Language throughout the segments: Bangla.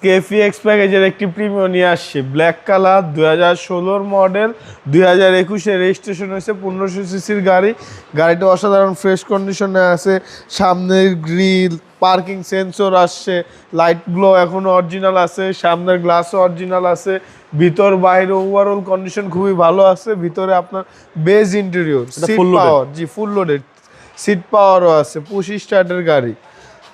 কেফিএক্স প্যাকেজের একটি প্রিমিয়াম নিয়ে আসছে, ব্ল্যাক কালার, 2016 মডেল, 2021 রেজিস্ট্রেশন হয়েছে, 1500 সিসির গাড়ি। গাড়িটা অসাধারণ ফ্রেশ কন্ডিশনে আছে। সামনের গ্রিল, পার্কিং সেন্সর আসছে, লাইটগুলো এখনো অরিজিনাল আছে, সামনের গ্লাসও অরিজিনাল আছে, ভিতর বাইরে ওভারঅল কন্ডিশন খুবই ভালো আছে। ভিতরে আপনার বেজ ইন্টেরিয়র, সিট পাওয়ার, জি ফুল লোডেড, সিট পাওয়ারও আছে, পুশ স্টার্টের গাড়ি।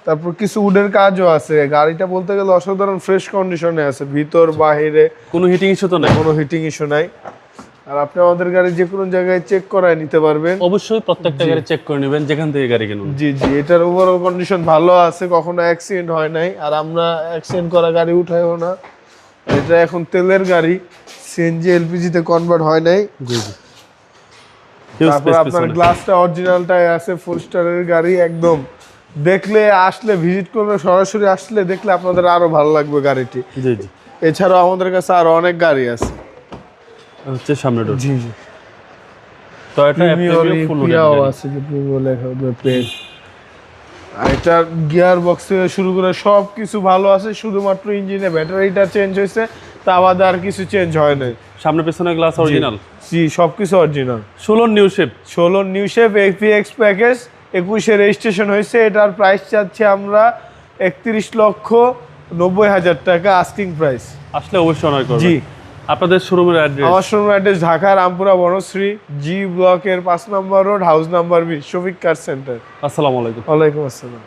তারপর কিছু উডের কাজও আছে। গাড়িটা বলতে গেলে অসাধারণ ফ্রেশ কন্ডিশনে আছে, ভিতর বাহিরে কোনো হিটিং ইস্যু তো নাই? কোনো হিটিং ইস্যু নাই। আর আপনি আমাদের গাড়ি যে কোনো জায়গায় চেক করায় নিতে পারবেন। অবশ্যই প্রত্যেকটা গাড়ি চেক করে নেবেন যেখান থেকে গাড়ি কিনুন। জি জি, এটার ওভারঅল কন্ডিশন ভালো আছে, কখনো অ্যাক্সিডেন্ট হয় নাই। আর আমরা অ্যাক্সিডেন্ট করা গাড়ি উঠাইও না। এটা এখন তেলের গাড়ি, সিএনজি এলপিজি তে কনভার্ট হয় নাই। জি জি। তারপর আপনার গ্লাসটা অরিজিনালটাই আছে, 4 স্টারের গাড়ি একদম। দেখলে আসলে ভিজিট করলে, সরাসরি আসলে দেখলে আপনাদের আরো ভালো লাগবে গাড়িটি। জি জি। এছাড়াও আমাদের কাছে আরো অনেক গাড়ি আছে। হচ্ছে সামনে ডোর। জি জি। টয়োটা অ্যাপ্রিলিও ফুল পিয়াও আছে, যে প্রিমিয়াম লেখা হবে পেজ। আর এটা গিয়ার বক্স থেকে শুরু করে সব কিছু ভালো আছে, শুধুমাত্র ইঞ্জিনে ব্যাটারিটা চেঞ্জ হয়েছে, তা বাদে আর কিছু চেঞ্জ হয় নাই। সামনে পেছনে গ্লাস অরিজিনাল। জি, সবকিছু original. 16 new shape. 16 new shape APX package, 21 registration হয়েছে। এটার প্রাইস চাচ্ছি আমরা 31,90,000 টাকা আস্কিং প্রাইস। আসলে অবশ্যই অনার করবেন। জি। আপনাদের শোরুমের অ্যাড্রেস? আমার শোরুমের অ্যাড্রেস ঢাকা রামপুরা বনশ্রী, জি ব্লকের 5 নম্বর road, house number 20, Shafiq car centre. আসসালামু আলাইকুম। ওয়ালাইকুম আসসালাম।